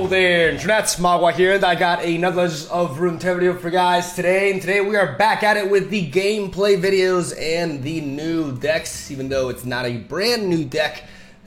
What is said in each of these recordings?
Hello there, Internet. Magua here, and I got another of Runeterra video for you guys today. And today we are back at it with the gameplay videos and the new decks, even though it's not a brand new deck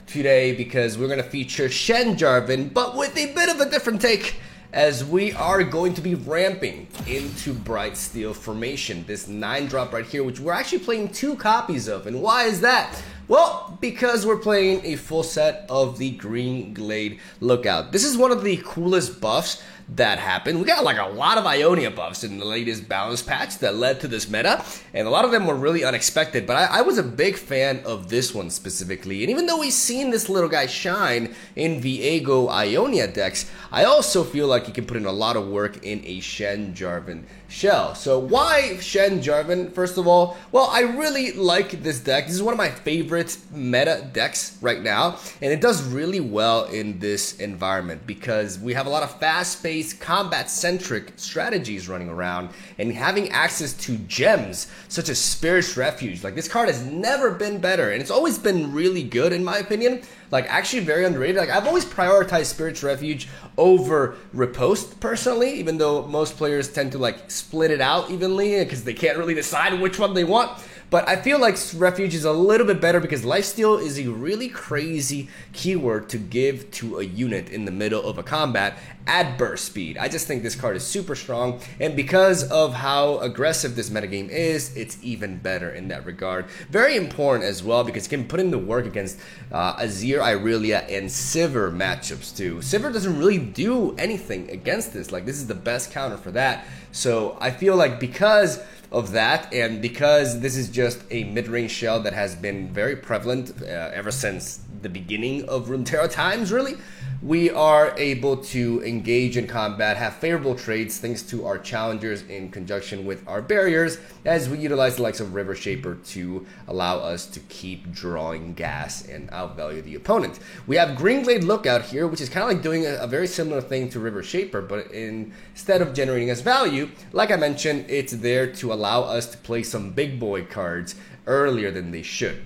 today, because we're going to feature Shen Jarvan, but with a bit of a different take, as we are going to be ramping into Brightsteel Formation, this 9-drop right here, which we're actually playing 2 copies of. And why is that? Well, because we're playing a full set of the Green Glade Lookout. This is one of the coolest buffs that happened. We got like a lot of Ionia buffs in the latest balance patch that led to this meta, and a lot of them were really unexpected, but I was a big fan of this one specifically. And even though we've seen this little guy shine in Viego Ionia decks, I also feel like he can put in a lot of work in a Shen Jarvan shell. So why Shen Jarvan? First of all, well, I really like this deck. This is one of my favorite meta decks right now, and it does really well in this environment because we have a lot of fast-paced, combat-centric strategies running around, and having access to gems such as Spirit's Refuge. Like, this card has never been better, and it's always been really good in my opinion. Like, actually very underrated. Like, I've always prioritized Spirit's Refuge over Riposte personally, even though most players tend to like split it out evenly because they can't really decide which one they want. But I feel like Refuge is a little bit better because Lifesteal is a really crazy keyword to give to a unit in the middle of a combat at burst speed. I just think this card is super strong, and because of how aggressive this metagame is, it's even better in that regard. Very important as well because it can put in the work against Azir, Irelia, and Sivir matchups too. Sivir doesn't really do anything against this. Like, this is the best counter for that. So I feel like because of that, and because this is just a mid-range shell that has been very prevalent ever since the beginning of Runeterra times, really, we are able to engage in combat, have favorable trades thanks to our challengers in conjunction with our barriers, as we utilize the likes of River Shaper to allow us to keep drawing gas and outvalue the opponent. We have Green Glade Lookout here, which is kind of like doing a very similar thing to River Shaper, but instead of generating us value, like I mentioned, it's there to allow us to play some big boy cards earlier than they should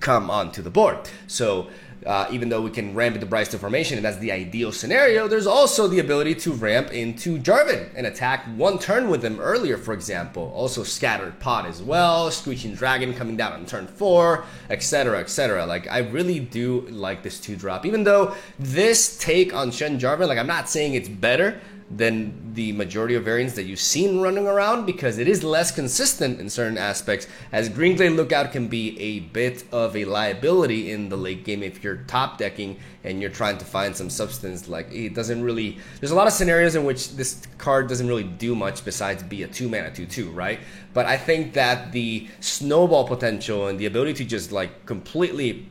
come onto the board. So even though we can ramp into Brightsteel Formation, and that's the ideal scenario, there's also the ability to ramp into Jarvan and attack one turn with him earlier, for example. Also Scattered Pot as well, Screeching Dragon coming down on turn 4, etc, etc. Like, I really do like this 2-drop, even though this take on Shen Jarvan, like, I'm not saying it's better than the majority of variants that you've seen running around, because it is less consistent in certain aspects, as Green Glade Lookout can be a bit of a liability in the late game if you're top decking and you're trying to find some substance. Like, it doesn't really, there's a lot of scenarios in which this card doesn't really do much besides be a 2-mana 2/2, right? But I think that the snowball potential and the ability to just like completely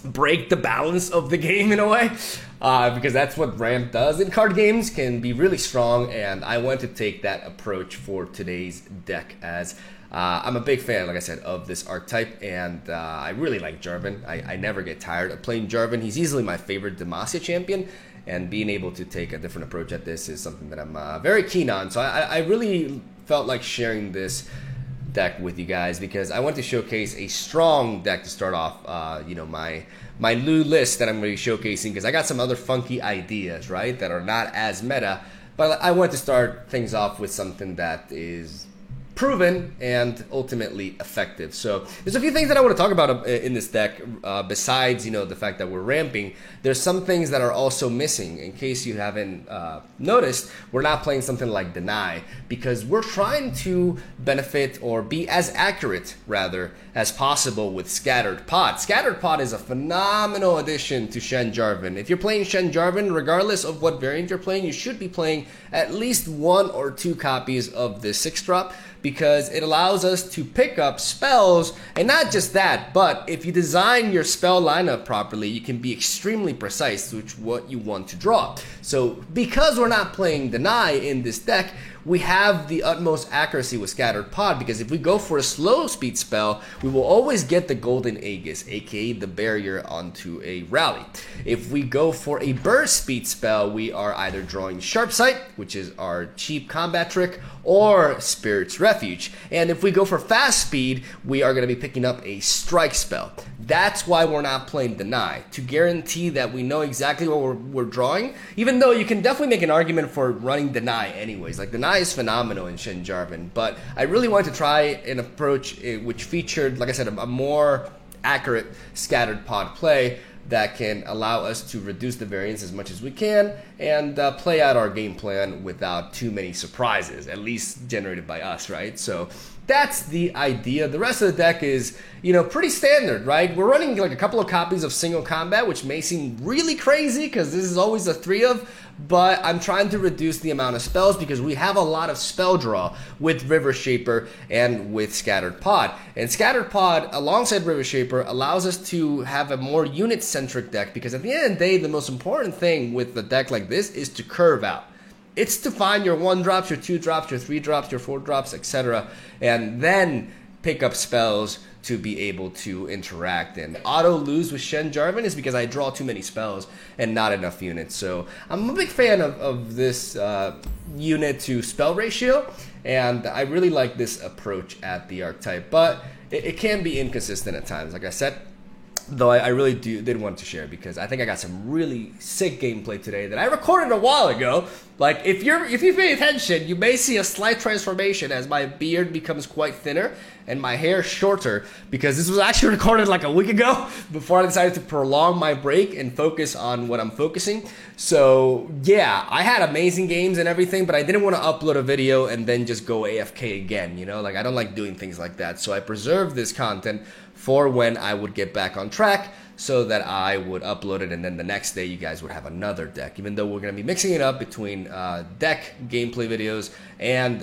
break the balance of the game in a way, because that's what ramp does in card games, can be really strong, and I want to take that approach for today's deck, as I'm a big fan, like I said, of this archetype, and I really like Jarvan. I never get tired of playing Jarvan. He's easily my favorite Demacia champion, and being able to take a different approach at this is something that I'm very keen on. So I really felt like sharing this deck with you guys because I want to showcase a strong deck to start off you know, my new list that I'm going to be showcasing, because I got some other funky ideas, right, that are not as meta, but I want to start things off with something that is proven and ultimately effective. So there's a few things that I want to talk about in this deck, besides, you know, the fact that we're ramping. There's some things that are also missing. In case you haven't noticed, we're not playing something like Deny, because we're trying to benefit or be as accurate, rather, as possible with Scattered Pot. Scattered Pot is a phenomenal addition to Shen Jarvan. If you're playing Shen Jarvan, regardless of what variant you're playing, you should be playing at least 1 or 2 copies of the 6-drop, because it allows us to pick up spells, and not just that, but if you design your spell lineup properly, you can be extremely precise with what you want to draw. So because we're not playing Deny in this deck, we have the utmost accuracy with Scattered Pod, because if we go for a slow speed spell, we will always get the Golden Aegis, aka the barrier onto a rally. If we go for a burst speed spell, we are either drawing Sharp Sight, which is our cheap combat trick, or Spirit's Refuge. And if we go for fast speed, we are going to be picking up a strike spell. That's why we're not playing Deny, to guarantee that we know exactly what we're drawing, even though you can definitely make an argument for running Deny anyways. Like, Deny is phenomenal in Shen Jarvan, but I really wanted to try an approach which featured, like I said, a more accurate Scattered Pod play that can allow us to reduce the variance as much as we can and play out our game plan without too many surprises, at least generated by us, right? So that's the idea. The rest of the deck is, you know, pretty standard, right? We're running like a couple of copies of Single Combat, which may seem really crazy because this is always a 3 of, but I'm trying to reduce the amount of spells because we have a lot of spell draw with River Shaper and with Scattered Pod. And Scattered Pod, alongside River Shaper, allows us to have a more unit-centric deck, because at the end of the day, the most important thing with a deck like this is to curve out. It's to find your 1-drops, your 2-drops, your 3-drops, your 4-drops, etc., and then pick up spells to be able to interact. And auto lose with Shen Jarvan is because I draw too many spells and not enough units. So I'm a big fan of this unit to spell ratio, and I really like this approach at the archetype, but it can be inconsistent at times, like I said. Though I really did want to share, because I think I got some really sick gameplay today that I recorded a while ago. Like, if you pay attention, you may see a slight transformation as my beard becomes quite thinner and my hair shorter, because this was actually recorded like a week ago before I decided to prolong my break and focus on what I'm focusing. So yeah, I had amazing games and everything, but I didn't want to upload a video and then just go AFK again, you know? Like, I don't like doing things like that. So I preserved this content for when I would get back on track, so that I would upload it, and then the next day you guys would have another deck, even though we're going to be mixing it up between deck gameplay videos and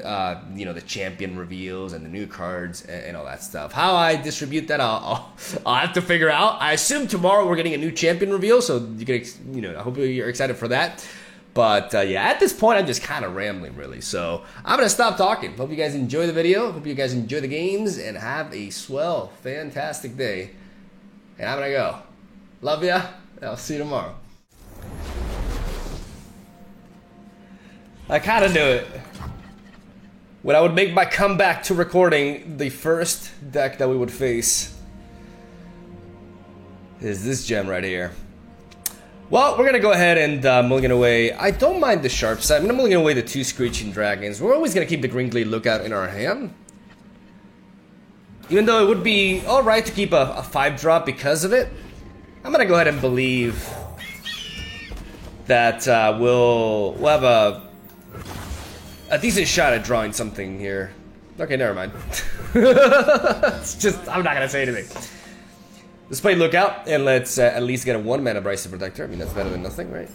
you know, the champion reveals and the new cards and all that stuff. How I distribute that, I'll have to figure out. I assume tomorrow we're getting a new champion reveal, so you can, you know, I hope you're excited for that. But yeah, at this point I'm just kind of rambling, really, so I'm gonna stop talking. Hope you guys enjoy the video, hope you guys enjoy the games, and have a swell, fantastic day. And I'm gonna go. Love ya. I'll see you tomorrow. I kind of knew it. When I would make my comeback to recording, the first deck that we would face is this gem right here. Well, we're gonna go ahead and mulligan away. I don't mind the Sharp Sight. I'm gonna mulligan away the 2 Screeching Dragons. We're always gonna keep the Gringly Lookout in our hand, even though it would be alright to keep a 5-drop because of it. I'm gonna go ahead and believe that we'll have a decent shot at drawing something here. Okay, never mind. It's just, I'm not gonna say anything. Let's play Lookout, and let's at least get a 1-mana Bryce the Protector. I mean, that's better than nothing, right?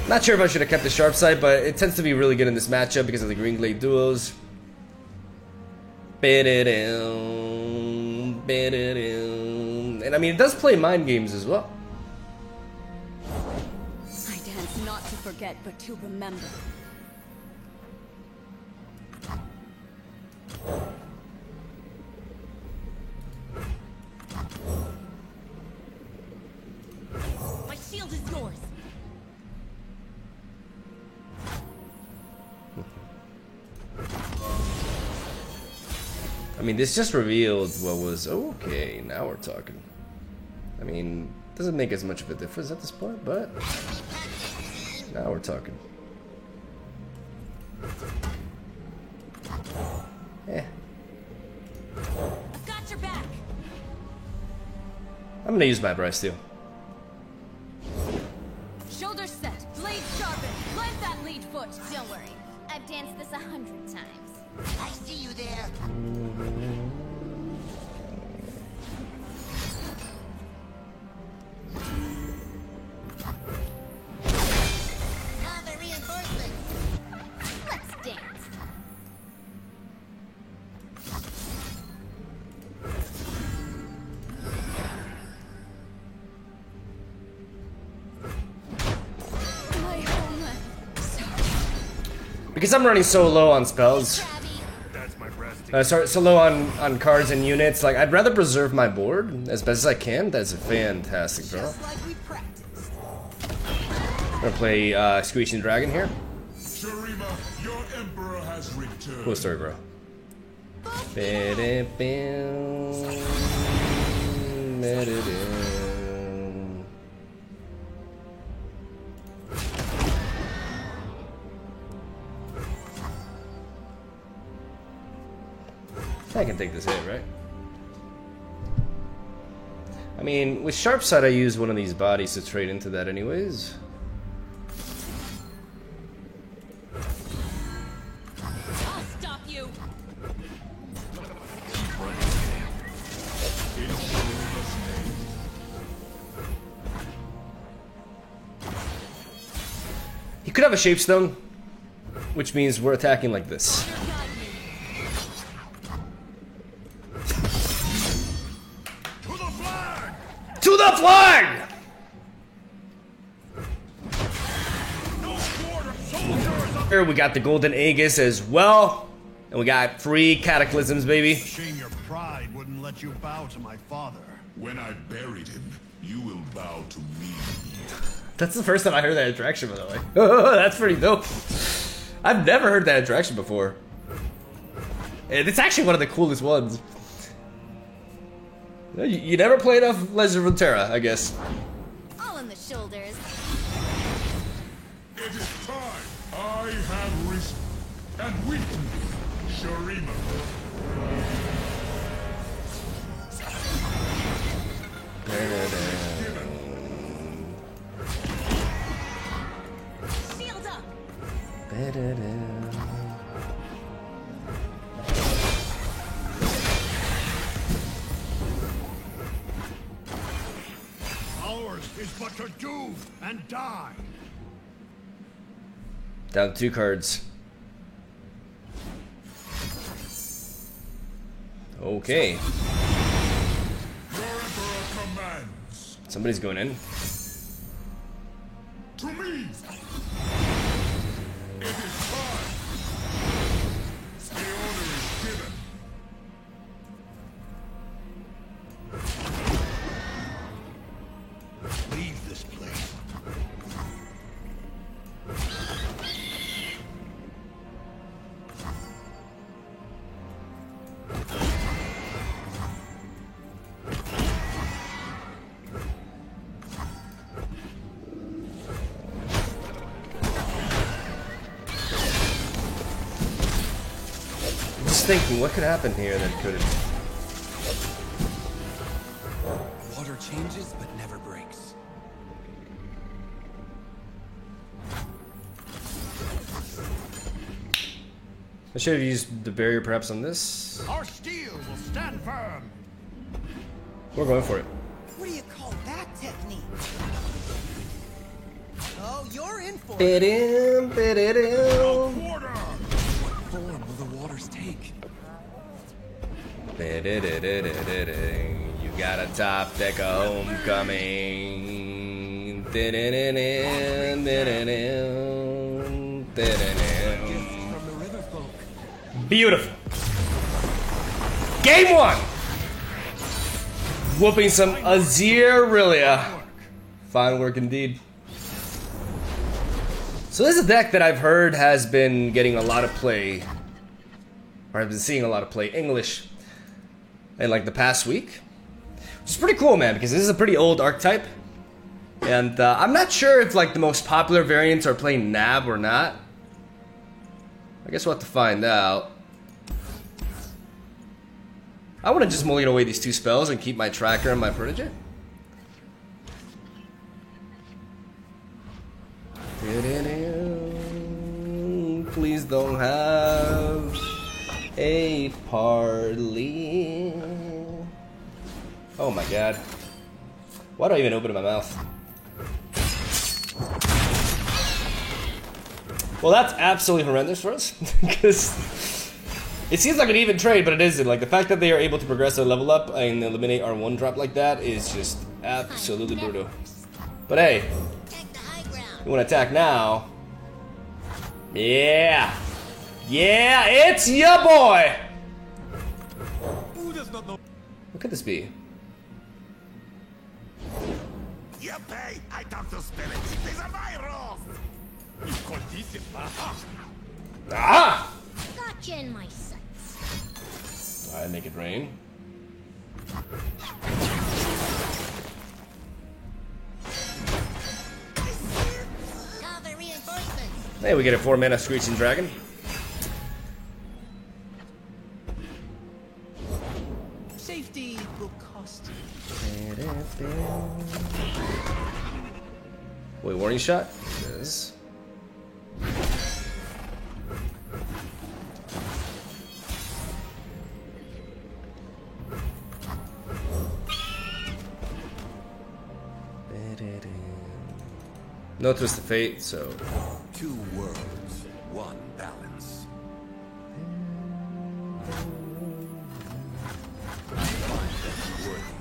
Not sure if I should have kept the Sharp Sight, but it tends to be really good in this matchup because of the Green Glade duos. And I mean, it does play mind games as well. I dance not to forget, but to remember. My shield is yours. I mean, this just revealed what was okay. Now we're talking. I mean, doesn't make as much of a difference at this point, but now we're talking. Yeah. I've got your back. I'm gonna use my Bryce too. Shoulders set, blade sharpened. Plant that lead foot. Don't worry, I've danced this 100 times. I see you there. Now the reinforcements. Let's dance. Because I'm running so low on spells. Sorry, so low on cards and units. Like, I'd rather preserve my board as best as I can. That's a fantastic draw. I'm gonna play Screeching Dragon here. Shurima, your emperor has returned. Cool story, bro. I can take this hit, right? I mean, with Sharp Side, I use one of these bodies to trade into that anyways. I'll stop you. He could have a Shapestone, which means we're attacking like this. To the flag! Here we got the Golden Aegis as well. And we got free Cataclysms, baby. Shame your pride wouldn't let you bow to my father. When I buried him, you will bow to me. That's the first time I heard that interaction, by the way. That's pretty dope. I've never heard that interaction before. And it's actually one of the coolest ones. You never played enough Legend of Runeterra, I guess. All in the shoulders. It is time. I have risen and weakened Shurima. Shield up. Ours is but to do and die. Down to 2 cards. Okay. Your emperor commands. Somebody's going in. To me. It is time. The order is given. Leave this place. Just thinking, what could happen here that couldn't? Water changes but never breaks. I should have used the barrier perhaps on this. Our steel will stand firm. We're going for it. What do you call that technique? Oh, you're in for it. Ba-dum, ba-da-dum. Order. What form will the waters take? Ba-da-da-da-da-da-da. You got a top deck of homecoming. Da-da-da-da, da-da-da, da-da-da. From the river folk. Beautiful. Game 1. Whooping some Azir-Relia. Fine work indeed. So this is a deck that I've heard has been getting a lot of play, or I've been seeing a lot of play English in like the past week. Which is pretty cool, man, because this is a pretty old archetype. And I'm not sure if like the most popular variants are playing Nab or not. I guess we'll have to find out. I want to just mulligan away these 2 spells and keep my tracker and my protege. Please don't have a parley. Oh my god. Why do I even open my mouth? Well, that's absolutely horrendous for us. Because it seems like an even trade, but it isn't. Like, the fact that they are able to progress their level up and eliminate our 1-drop like that is just absolutely brutal. But hey, Take the high ground. you want to attack now? Yeah! Yeah, it's ya boy! Who does not know? What could this be? Yippee! I talk to spirits. These are my rules. You call this a aha? Ah! Gotcha in my sights. Alright, make it rain. Call for reinforcements. Hey, we get a 4-mana Screeching Dragon. Safety will cost you. Wait, warning shot? It is. No Twist of Fate, so 2 worlds, 1 balance. I find them worthy.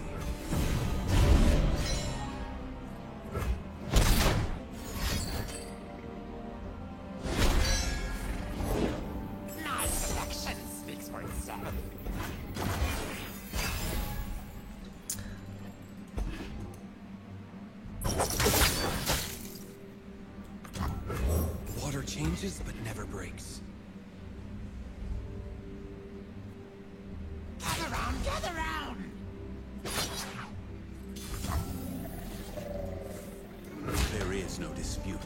My selection speaks for itself. Water changes but never breaks. Gather round, gather round. There is no dispute.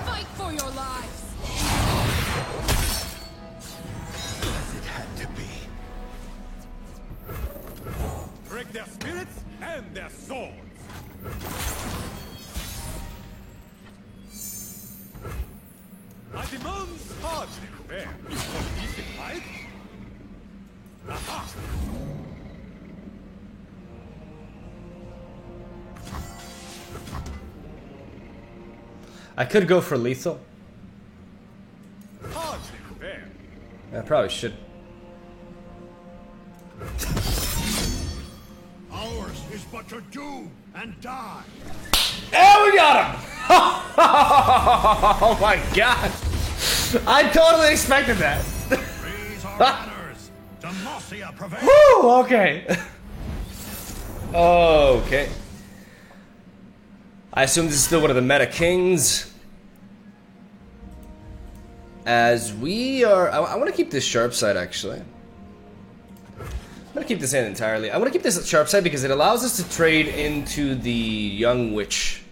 Fight for your lives! As it had to be. Break their spirits and their swords. I demand hardly fair. For peace and fight? Aha! I could go for lethal. Hardly fair. I probably should. Ours is but to do and die. And we got him! Oh my god! I totally expected that. These are banners. Demacia prevails. Woo! Okay. Okay. I assume this is still one of the meta kings. As we are, I want to keep this sharp side actually. I'm gonna keep this in entirely. I want to keep this at sharp side because it allows us to trade into the young witch,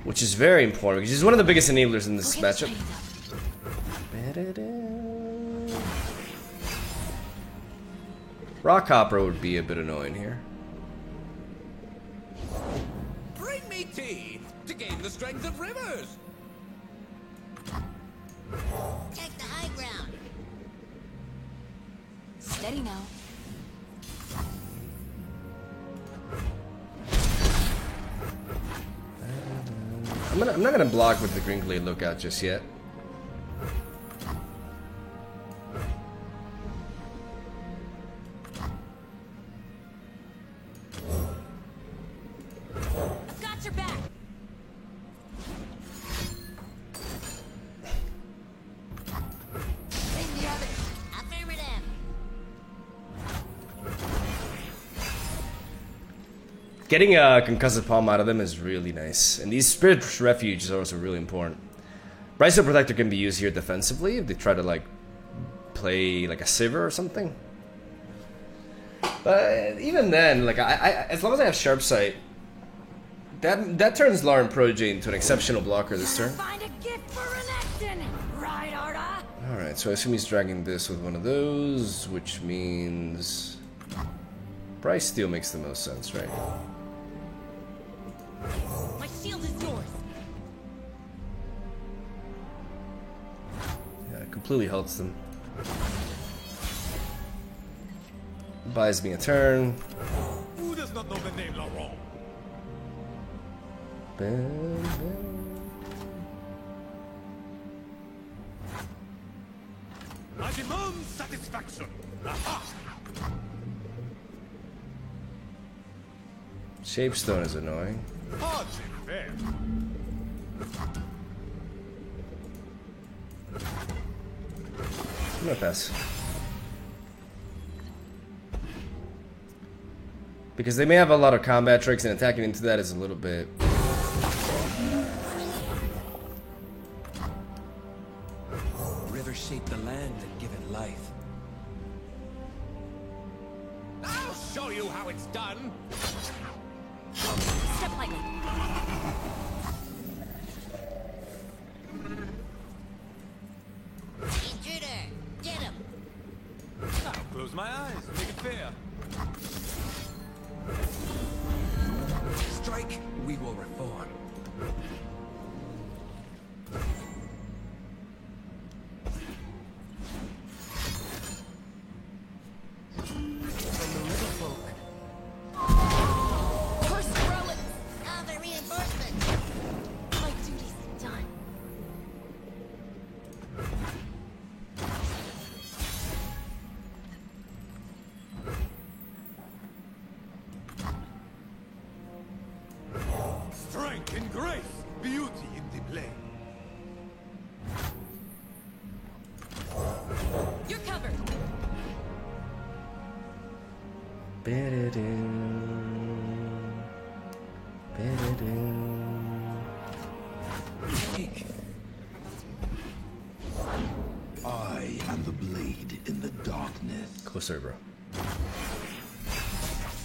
which is very important because she's one of the biggest enablers in this matchup. Rock Hopper would be a bit annoying here. Bring me tea to gain the strength of rivers. Take the high ground. Steady now. I'm not gonna block with the Green Glade Lookout just yet. Got your back! Bring the others. Affirmative. Getting a Concussive Palm out of them is really nice. And these Spirit Refuge are also really important. Brightstone Protector can be used here defensively if they try to like play like a Sivir or something. But even then, like I as long as I have Sharp Sight, that turns Lauren Protege into an exceptional blocker this turn. Find a gift for Renekton! Right, Arda? Alright, so I assume he's dragging this with one of those, which means Bryce Steel makes the most sense, right? My shield is yours! Yeah, it completely helps them. buys me a turn. Who does not know the name Laurent? Bam, bam. I demand satisfaction. Aha! Shapestone is annoying. Hardly fair. I'm gonna pass. Because they may have a lot of combat tricks, and attacking into that is a little bit. Rivers shape the land and give it life. I'll show you how it's done. Step lightly. Intruder! Get him! I'll close my eyes, make it fair. Strike, we will reform. Horse throw it. Ah, the reinforcement! My duty's done. Strength and grace, beauty in the play. You're covered. Take. I am the blade in the darkness. Closer, bro.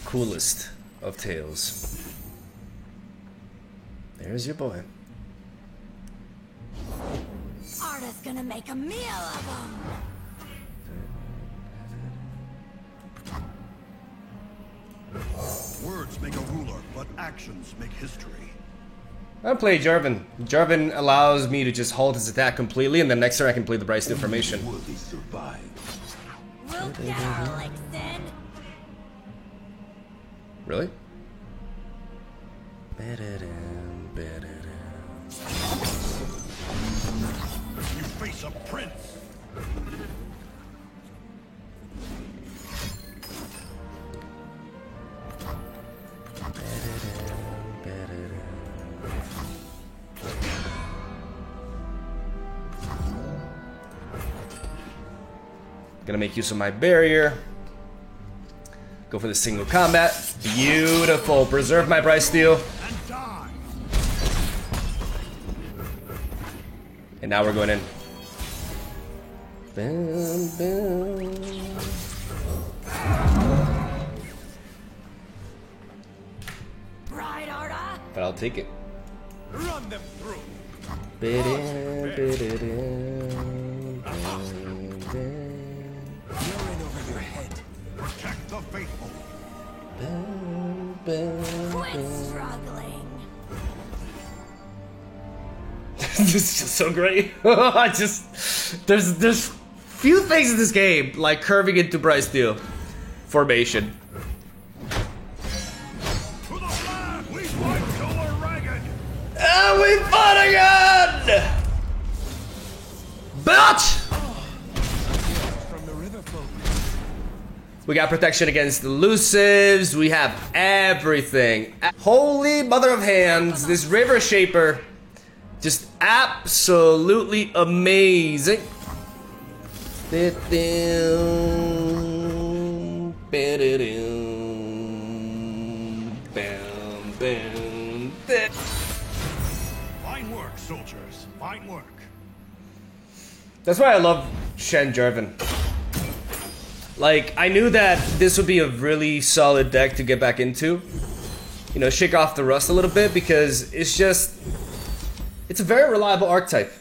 Coolest of tails. There's your boy. Arda's gonna make a meal of them! Words make a ruler, but actions make history. I play Jarvan. Jarvan allows me to just hold his attack completely, and then next turn I can play the Bryce Steel formation. Worthy survive. We'll get our licks in! Really? You face a prince. Gonna make use of my barrier. Go for the single combat. Beautiful. Preserve my Bryce Steel. And die. And now we're going in. Bam, bam. Right, Arda? But I'll take it. Run them through. Ba-dam, ba-da-dam, You're in over your head. Protect the faithful. bam, bam, Quit bam. struggling! This is just so great. I just there's few things in this game like curving into Bryce Steel formation. To the flag! We fight till we're ragged! And we fought again! Bitch! From the river folk. We got protection against elusives. We have everything. Holy mother of hands, this River Shaper, just absolutely amazing. Fine work, soldiers. Fine work. That's why I love Shen Jarvan. Like, I knew that this would be a really solid deck to get back into. You know, shake off the rust a little bit, because it's just... It's a very reliable archetype.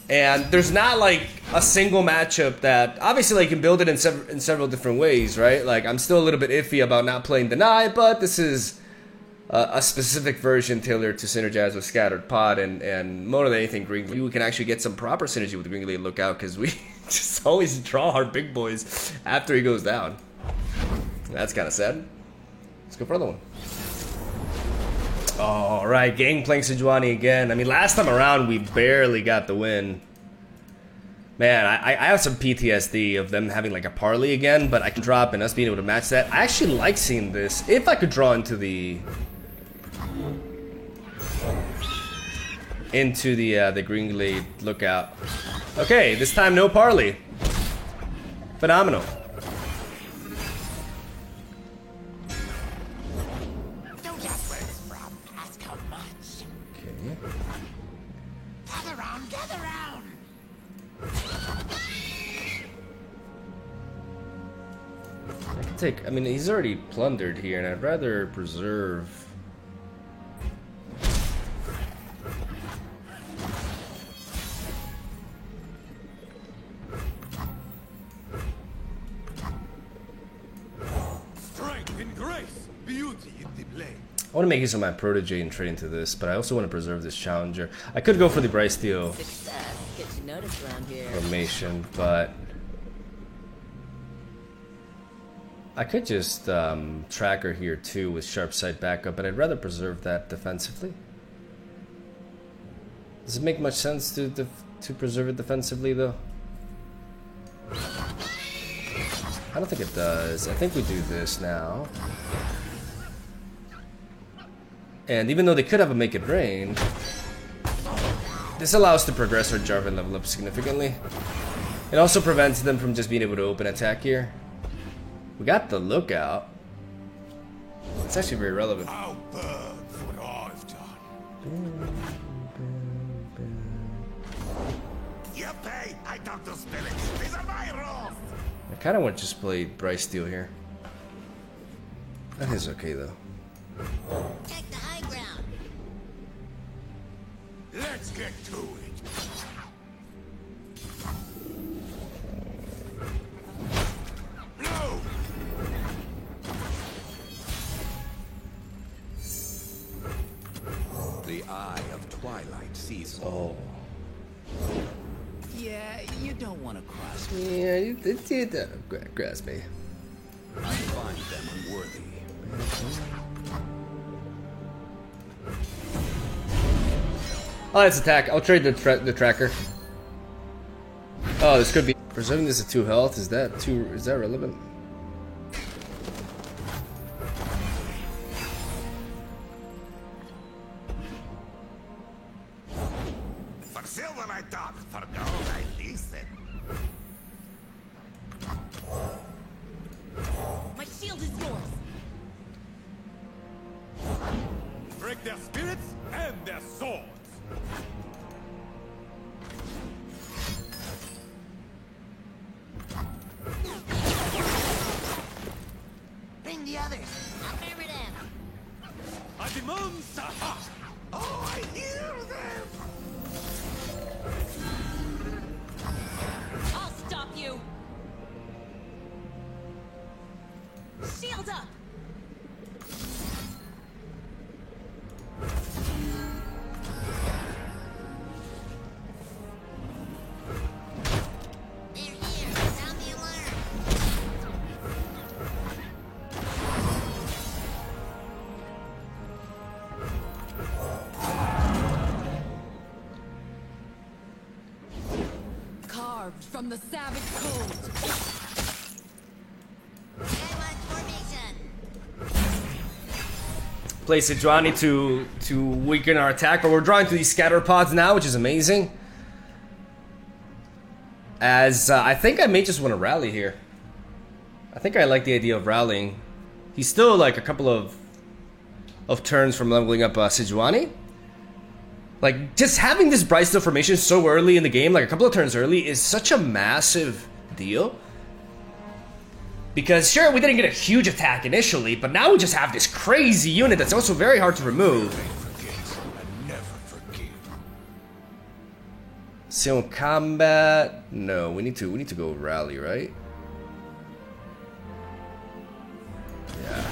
And there's not, like, a single matchup that... Obviously, like, you can build it in several different ways, right? Like, I'm still a little bit iffy about not playing Deny, but this is a specific version tailored to synergize with Scattered Pod and more than anything, Green. We can actually get some proper synergy with Green Glade Lookout, because we just always draw our big boys after he goes down. That's kind of sad. Let's go for another one. Alright, Gangplank Sejuani again. I mean, last time around, we barely got the win. Man, I have some PTSD of them having like a parley again, but I can drop and us being able to match that. I actually like seeing this. If I could draw into the Green Glade Lookout. Okay, this time no parley. Phenomenal. Don't ask where it's from, ask how much. Okay. Gather round! I can take, I mean, he's already plundered here, and I'd rather preserve. Strength in grace, beauty in the blade. I want to make use of my protege and trade into this, but I also want to preserve this challenger. I could go for the Bryce Steele Success gets you noticed around here. formation, but I could just track her here too with sharp sight backup, but I'd rather preserve that defensively. Does it make much sense to preserve it defensively though? I don't think it does. I think we do this now. And even though they could have a Make It Rain, this allows us to progress our Jarvan level up significantly. It also prevents them from just being able to open attack here. We got the Lookout. It's actually very relevant. I'll burn for what I've done. You pay! I talk to spirits. These are my rules! I kind of want to just play Bryce Steele here. That is okay though. Take the high ground. Let's get to it. No! The eye of twilight sees all. Oh. Yeah, you don't want to cross. Yeah, you did grasp me. I find them unworthy. Oh, let's attack. I'll trade the tracker. Oh, this could be preserving this at 2 health. Is that relevant? For silver I talk, for gold I listen. My shield is yours. Break their spirits and their swords. Bring the others. I'll hammer them. I demand Saha! Oh, I hear them! I'll stop you. Shield up. They're here. Sound the alarm. Carved from the savage code. Skyline formation. Play Sejuani to weaken our attack, but we're drawing to these scatter pods now, which is amazing. As I think I may just want to rally here. I think I like the idea of rallying. He's still like a couple of turns from leveling up Sejuani. Like, just having this Bryce Steele formation so early in the game, like a couple of turns early, is such a massive deal. Because, sure, we didn't get a huge attack initially, but now we just have this crazy unit that's also very hard to remove. Forget and never forgive. Seal combat? No, we need to go rally, right? Yeah.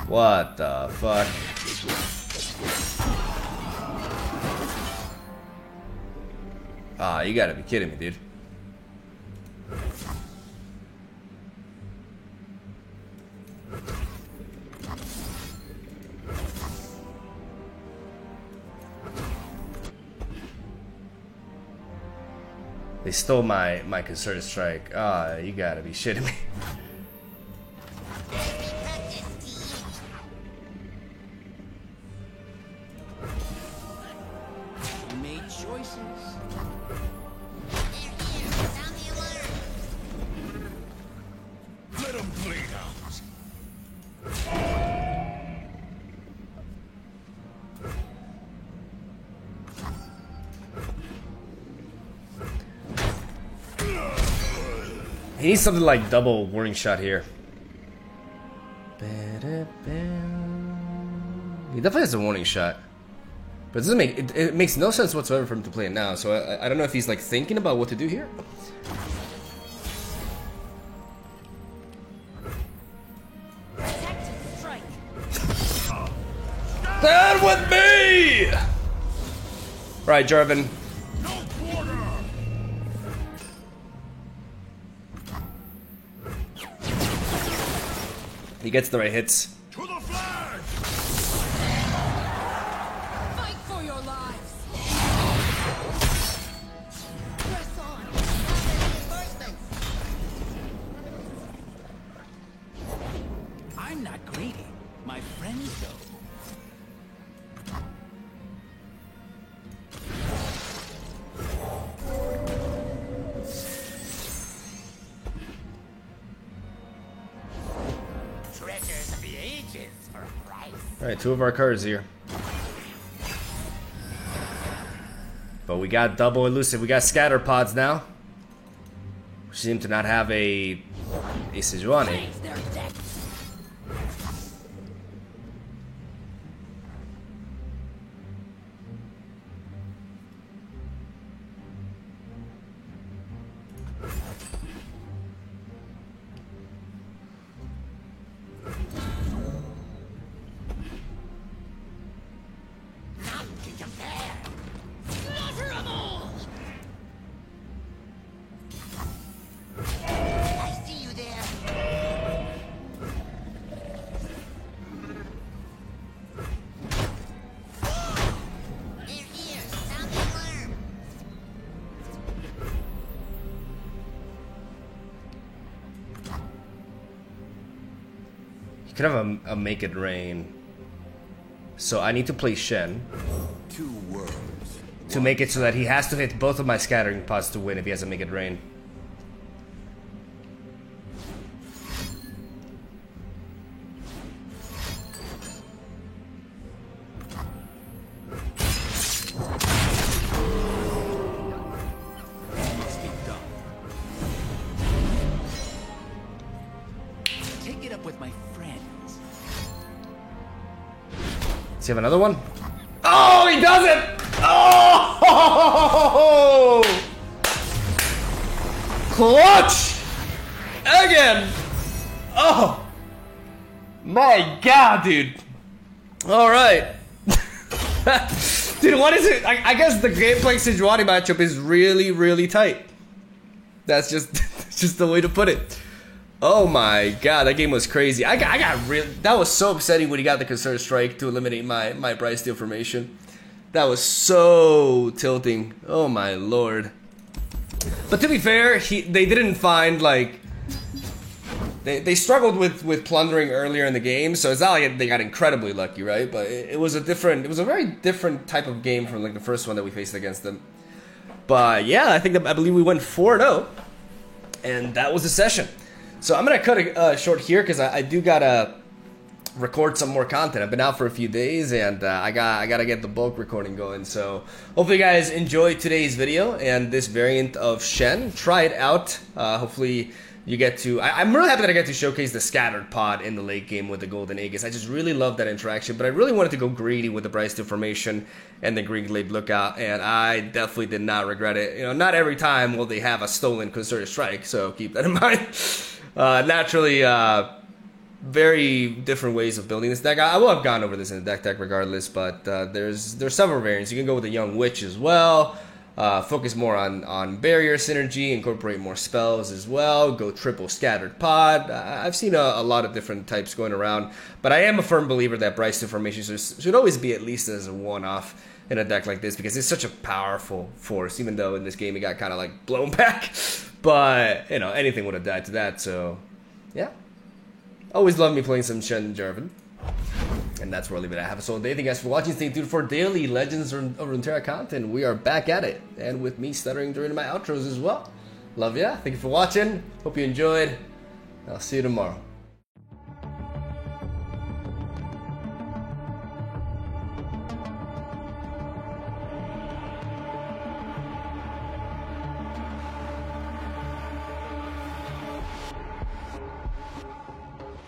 What the fuck? Ah, you gotta be kidding me, dude. They stole my concerted strike. Ah, you gotta be shitting me. You made choices. Let him bleed out. He needs something like double warning shot here. He definitely has a warning shot, but it doesn't make it makes no sense whatsoever for him to play it now. So I don't know if he's like thinking about what to do here. Protect, strike. Stand with me! Right, Jarvan. No quarter. He gets the right hits. To the flag. Fight for your lives. Press on. I'm not greedy. My friends though. Treasures of the ages for a price. All right, two of our cards here. But we got double elusive. We got scatter pods now. We seem to not have a Sejuani. Change their decks. None can compare. Slaughter 'em all. I see you there. They're here. Sound the alarm. He could have a make it rain. So I need to play Shen Two worlds. to make it so that he has to hit both of my scattering pods to win if he has a make it rain. Must be done. Take it up with my friends. Does he have another one? Oh, he does it! Oh! Clutch! Again! Oh! My god, dude. Alright. Dude, what is it? I guess the gameplay Sejuani matchup is really, really tight. That's just, that's just the way to put it. Oh my god, that game was crazy. I got real. That was so upsetting when he got the Concerted Strike to eliminate my Bright Steel formation. That was so tilting. Oh my lord. But to be fair, they didn't find like they struggled with plundering earlier in the game, so it's not like they got incredibly lucky, right? But it was a very different type of game from like the first one that we faced against them. But yeah, I believe we went 4-0, and that was the session. So I'm gonna cut it short here because I do gotta record some more content. I've been out for a few days, and I gotta get the bulk recording going. So hopefully you guys enjoyed today's video and this variant of Shen. Try it out. Hopefully you get to. I'm really happy that I get to showcase the scattered pod in the late game with the Golden Aegis. I just really love that interaction, but I really wanted to go greedy with the Bright Steel formation and the Green Glade Lookout, and I definitely did not regret it. You know, not every time will they have a stolen Concerted Strike, so keep that in mind. Naturally, very different ways of building this deck. I will have gone over this in the deck regardless, but there's several variants. You can go with the Young Witch as well. Focus more on barrier synergy, incorporate more spells as well. Go triple Scattered Pod. I've seen a lot of different types going around, but I am a firm believer that Brightstone Formation should always be at least as a one-off in a deck like this, because it's such a powerful force, even though in this game it got kind of like blown back. But, you know, anything would have died to that, so yeah. Always love me playing some Shen Jarvan. And that's where I'll leave it at. Have a solid day. Thank you guys for watching. Stay tuned for daily Legends of Runeterra content. We are back at it. And with me stuttering during my outros as well. Love ya. Thank you for watching. Hope you enjoyed. I'll see you tomorrow.